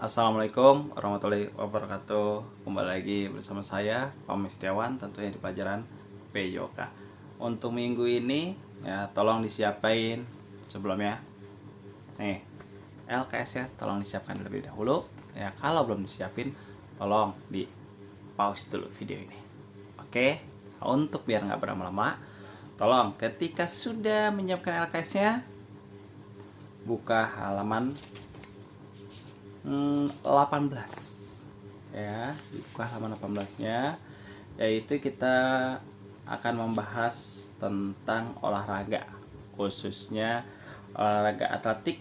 Assalamualaikum warahmatullahi wabarakatuh. Kembali lagi bersama saya Pak Setiawan, tentunya di pelajaran PYOK. Untuk minggu ini ya tolong disiapin sebelumnya. Nih, LKS ya, tolong disiapkan lebih dahulu. Ya, kalau belum disiapin tolong di pause dulu video ini. Oke, untuk biar nggak berlama-lama, tolong ketika sudah menyiapkan LKS-nya buka halaman 18 ya, buka halaman 18-nya, yaitu kita akan membahas tentang olahraga, khususnya olahraga atletik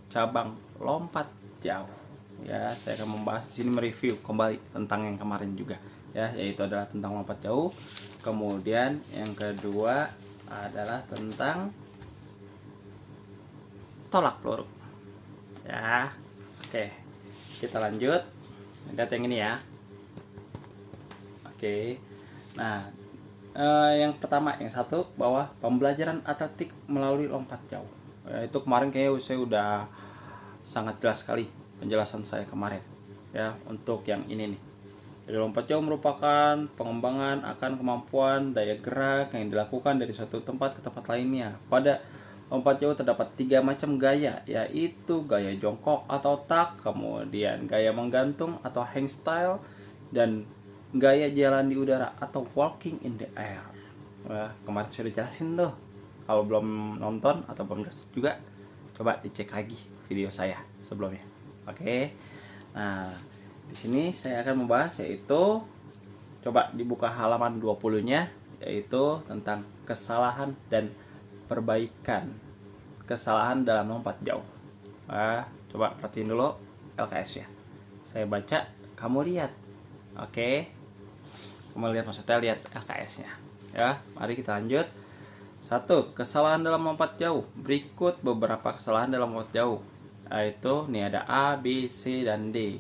cabang lompat jauh ya. Saya akan membahas di sini, mereview kembali tentang yang kemarin juga ya, yaitu adalah tentang lompat jauh. Kemudian yang kedua adalah tentang tolak peluru ya. Oke, kita lanjut. Lihat yang ini ya. Oke. Nah, yang pertama, yang satu bawah, pembelajaran atletik melalui lompat jauh. Itu kemarin kayaknya saya udah sangat jelas sekali penjelasan saya kemarin ya untuk yang ini nih. Jadi lompat jauh merupakan pengembangan akan kemampuan daya gerak yang dilakukan dari suatu tempat ke tempat lainnya. Pada lompat jauh terdapat 3 macam gaya, yaitu gaya jongkok atau tuck, kemudian gaya menggantung atau hang style, dan gaya jalan di udara atau walking in the air. Nah, kemarin sudah jelasin tuh. Kalau belum nonton atau belum jelas juga, coba dicek lagi video saya sebelumnya. Oke. Nah, di sini saya akan membahas, yaitu coba dibuka halaman 20-nya, yaitu tentang kesalahan dan perbaikan kesalahan dalam lompat jauh. Coba perhatiin dulu LKS-nya. Saya baca, kamu lihat. Oke. Kamu lihat, maksudnya lihat LKS-nya. Ya, mari kita lanjut. 1. Kesalahan dalam lompat jauh. Berikut beberapa kesalahan dalam lompat jauh. Yaitu nih ada A, B, C, dan D.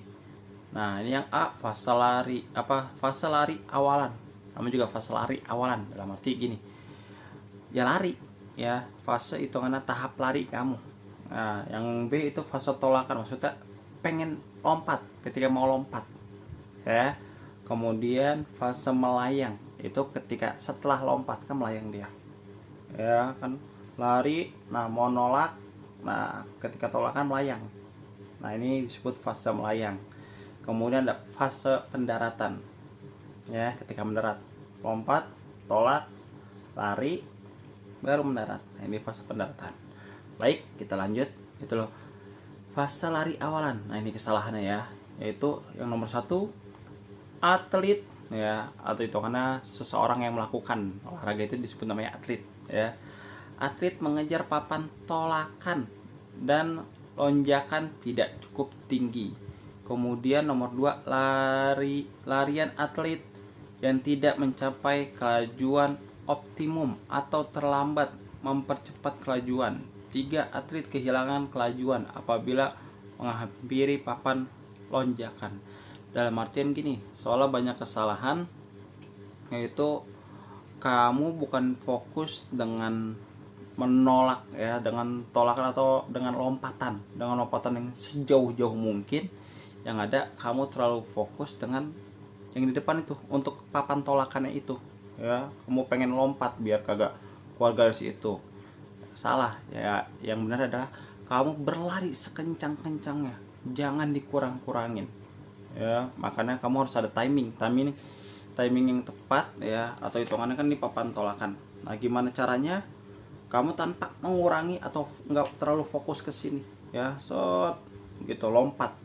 Nah, ini yang A, fase lari fase lari awalan. Namun juga fase lari awalan dalam arti gini. Ya lari ya, fase hitungannya tahap lari kamu. Nah, yang B itu fase tolakan, maksudnya pengen lompat, ketika mau lompat ya. Kemudian fase melayang, itu ketika setelah lompat kan melayang dia ya kan, lari, nah mau nolak, nah ketika tolakan melayang. Nah, ini disebut fase melayang. Kemudian ada fase pendaratan ya, ketika mendarat, lompat, tolak, lari, baru mendarat. Nah, ini fase pendaratan. Baik, kita lanjut. Itu loh, fase lari awalan. Nah, ini kesalahannya ya, yaitu yang nomor 1, atlet ya, atau itu karena seseorang yang melakukan olahraga itu disebut namanya atlet ya. Atlet mengejar papan tolakan dan lonjakan tidak cukup tinggi. Kemudian nomor 2, larian atlet yang tidak mencapai kelajuan optimum atau terlambat mempercepat kelajuan. 3, atlet kehilangan kelajuan apabila menghampiri papan lonjakan. Dalam artian gini, soalnya banyak kesalahan, yaitu kamu bukan fokus dengan menolak ya, dengan tolakan atau dengan lompatan yang sejauh-jauh mungkin. Yang ada kamu terlalu fokus dengan yang di depan itu, untuk papan tolakannya itu ya. Kamu pengen lompat biar kagak keluar garis itu. Salah ya. Yang benar adalah kamu berlari sekencang-kencangnya, jangan dikurang-kurangin ya. Makanya kamu harus ada timing yang tepat ya, atau hitungannya kan di papan tolakan. Nah, gimana caranya kamu tanpa mengurangi atau nggak terlalu fokus ke sini ya, gitu lompat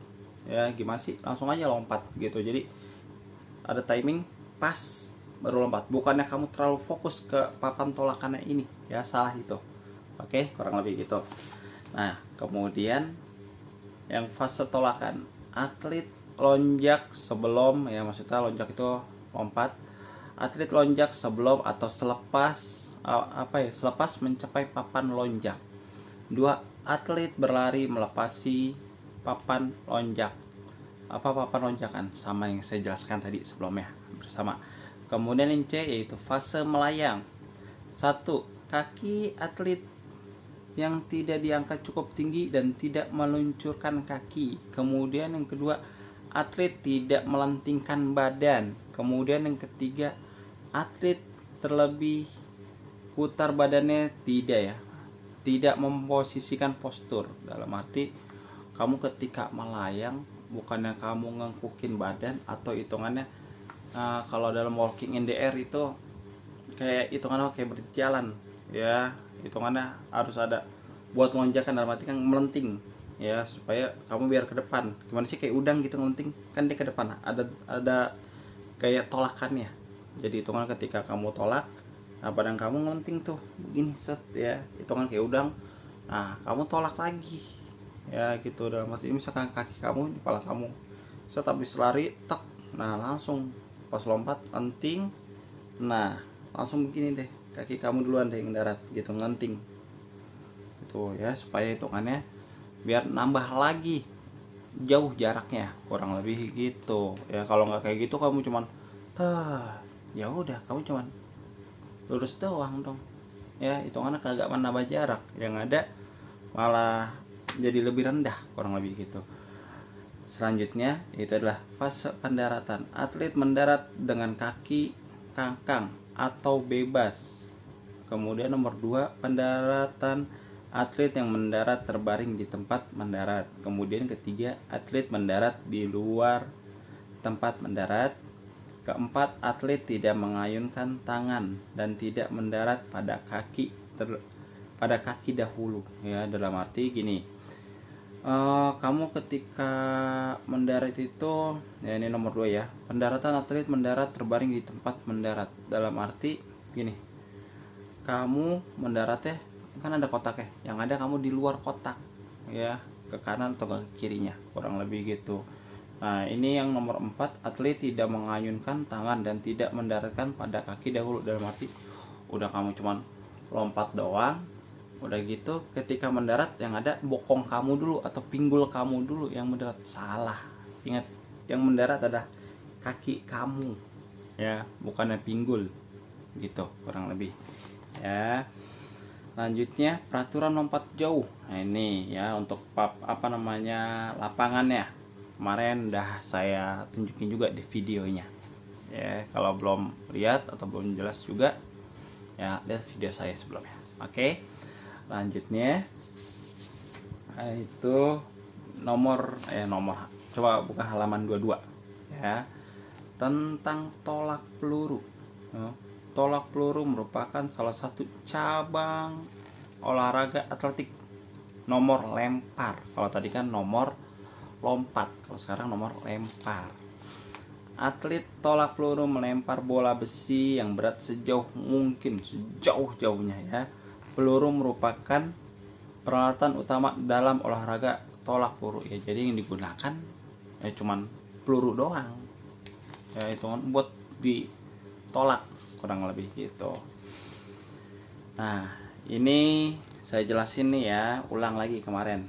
ya. Gimana sih, langsung aja lompat gitu. Jadi ada timing pas baru lompat, bukannya kamu terlalu fokus ke papan tolakannya ini ya. Salah itu. Oke, kurang lebih gitu. Nah, kemudian yang fase tolakan, atlet lonjak sebelum ya, maksudnya lonjak itu lompat. Atlet lonjak sebelum atau selepas selepas mencapai papan lonjak. 2, atlet berlari melepasi papan lonjak. Apa papan lonjakan? Sama yang saya jelaskan tadi sebelumnya bersama. Kemudian yang C, yaitu fase melayang. 1, kaki atlet yang tidak diangkat cukup tinggi dan tidak meluncurkan kaki. Kemudian yang kedua, atlet tidak melentingkan badan. Kemudian yang ketiga, atlet terlebih putar badannya tidak memposisikan postur. Dalam arti kamu ketika melayang bukannya kamu ngangkukin badan, atau hitungannya kalau dalam walking in the air itu kayak hitungannya kayak berjalan ya, hitungannya harus ada buat lonjakan, dalam arti kan melenting ya, supaya kamu biar ke depan. Gimana sih, kayak udang gitu ngelenting kan, dia ke depan ada kayak tolakannya. Jadi hitungan ketika kamu tolak, nah badan kamu ngelenting tuh begini set ya, hitungan kayak udang. Nah kamu tolak lagi ya gitu, dalam arti misalkan kaki kamu di kepala kamu set, habis lari tek, nah langsung pas lompat lenting, nah langsung begini deh, kaki kamu duluan deh yang darat gitu, ngelenting gitu ya, supaya hitungannya biar nambah lagi jauh jaraknya, kurang lebih gitu ya. Kalau nggak kayak gitu kamu cuman ya udah, kamu cuman lurus doang dong ya, hitungannya kagak menambah jarak, yang ada malah jadi lebih rendah, kurang lebih gitu. Selanjutnya itu adalah fase pendaratan. Atlet mendarat dengan kaki kangkang atau bebas. Kemudian nomor 2, pendaratan atlet yang mendarat terbaring di tempat mendarat. Kemudian ketiga, atlet mendarat di luar tempat mendarat. Keempat, atlet tidak mengayunkan tangan dan tidak mendarat pada kaki dahulu ya, dalam arti gini. Kamu ketika mendarat itu ya, ini nomor 2 ya, pendaratan atlet mendarat terbaring di tempat mendarat, dalam arti gini, kamu mendaratnya kan ada kotaknya, yang ada kamu di luar kotak ya, ke kanan atau ke kirinya, kurang lebih gitu. Nah ini yang nomor 4, atlet tidak mengayunkan tangan dan tidak mendaratkan pada kaki dahulu, dalam arti udah kamu cuman lompat doang, udah gitu ketika mendarat yang ada bokong kamu dulu atau pinggul kamu dulu yang mendarat. Salah, ingat, yang mendarat adalah kaki kamu ya, bukannya pinggul gitu, kurang lebih ya. Lanjutnya peraturan lompat jauh. Nah ini ya untuk lapangannya kemarin udah saya tunjukin juga di videonya ya, kalau belum lihat atau belum jelas juga ya, lihat video saya sebelumnya. Oke, lanjutnya itu nomor coba buka halaman 22 ya, tentang tolak peluru. Tolak peluru merupakan salah satu cabang olahraga atletik. Nomor lempar, kalau tadi kan nomor lompat, kalau sekarang nomor lempar. Atlet tolak peluru melempar bola besi yang berat sejauh mungkin, sejauh-jauhnya ya. Peluru merupakan peralatan utama dalam olahraga tolak peluru ya, jadi yang digunakan ya cuman peluru doang ya, itu buat ditolak, kurang lebih gitu. Nah ini saya jelasin nih ya, ulang lagi kemarin.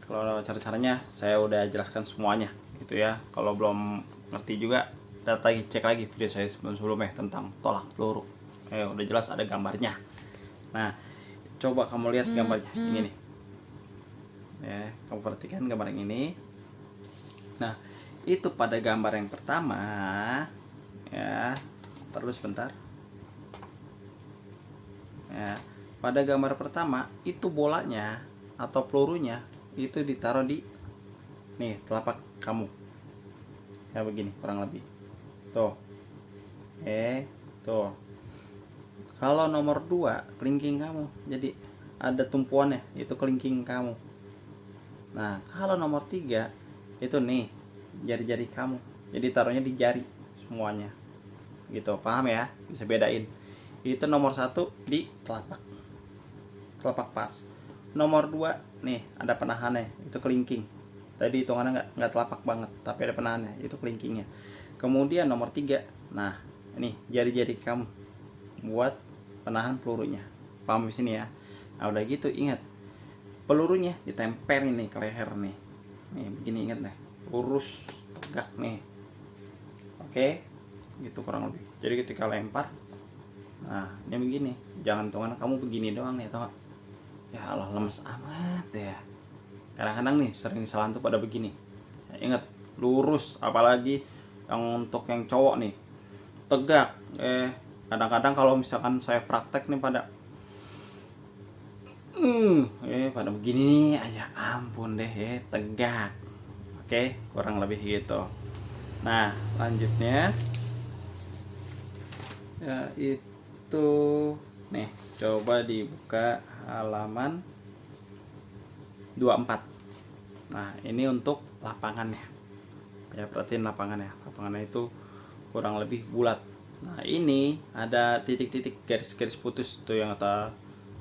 Kalau cara-caranya saya udah jelaskan semuanya gitu ya. Kalau belum ngerti juga, cek lagi video saya sebelumnya tentang tolak peluru. Udah jelas, ada gambarnya. Nah coba kamu lihat gambarnya ini nih ya, kamu perhatikan gambar yang ini. Nah itu pada gambar yang pertama ya, terus bentar ya, pada gambar pertama itu bolanya atau pelurunya itu ditaruh di nih telapak kamu ya, begini kurang lebih tuh tuh. Kalau nomor 2 kelingking kamu, jadi ada tumpuannya, itu kelingking kamu. Nah kalau nomor 3 itu nih jari-jari kamu, jadi taruhnya di jari semuanya gitu, paham ya, bisa bedain. Itu nomor 1 di telapak pas. Nomor 2 nih ada penahannya, itu kelingking. Tadi hitungannya nggak telapak banget, tapi ada penahannya, itu kelingkingnya. Kemudian nomor 3, nah ini jari-jari kamu buat penahan pelurunya, paham di sini ya. Nah udah gitu ingat, pelurunya ditempel nih ke leher nih begini, ingat nih, lurus tegak nih. Oke gitu kurang lebih. Jadi ketika lempar, nah ini begini, jangan tangan kamu begini doang nih, atau Ya Allah, lemes amat ya. Kadang-kadang nih sering kesalahan tuh pada begini. Ya, ingat lurus, apalagi yang untuk yang cowok nih tegak. Kadang-kadang kalau misalkan saya praktek nih pada pada begini nih, ya ampun deh, tegak. Oke, kurang lebih gitu. Nah, lanjutnya ya itu nih, coba dibuka halaman 24. Nah, ini untuk lapangannya. Ya, perhatiin lapangannya. Lapangannya itu kurang lebih bulat. Nah, ini ada titik-titik garis-garis putus tuh yang kata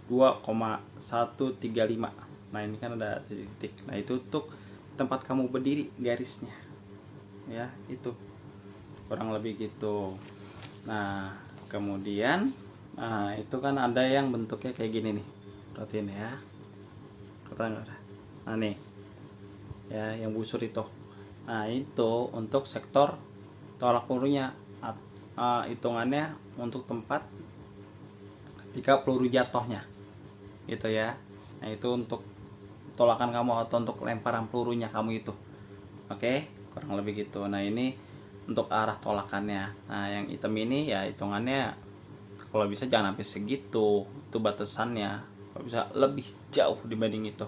2,135. Nah, ini kan ada titik-titik. Nah, itu untuk tempat kamu berdiri garisnya. Ya, itu. Kurang lebih gitu. Nah, kemudian itu kan ada yang bentuknya kayak gini nih. Perhatiin ya. Nah, nih. Ya, yang busur itu. Nah, itu untuk sektor tolak pelurunya. Hitungannya untuk tempat ketika peluru jatuhnya. Gitu ya. Nah, itu untuk tolakan kamu atau untuk lemparan pelurunya kamu itu. Oke, kurang lebih gitu. Nah, ini untuk arah tolakannya. Nah, yang hitam ini ya hitungannya kalau bisa jangan sampai segitu. Itu batasannya. Kalau bisa lebih jauh dibanding itu.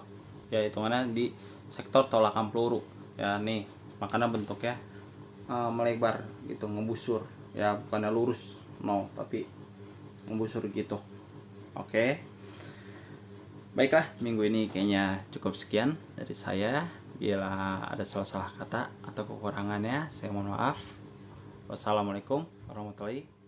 Ya, hitungannya di sektor tolakan peluru. Ya, nih, makanya bentuknya melebar gitu, ngebusur. Ya, bukannya lurus, no, tapi ngebusur gitu. Oke. Baiklah, minggu ini kayaknya cukup sekian dari saya. Bila ada salah-salah kata atau kekurangannya, saya mohon maaf. Wassalamualaikum warahmatullahi wabarakatuh.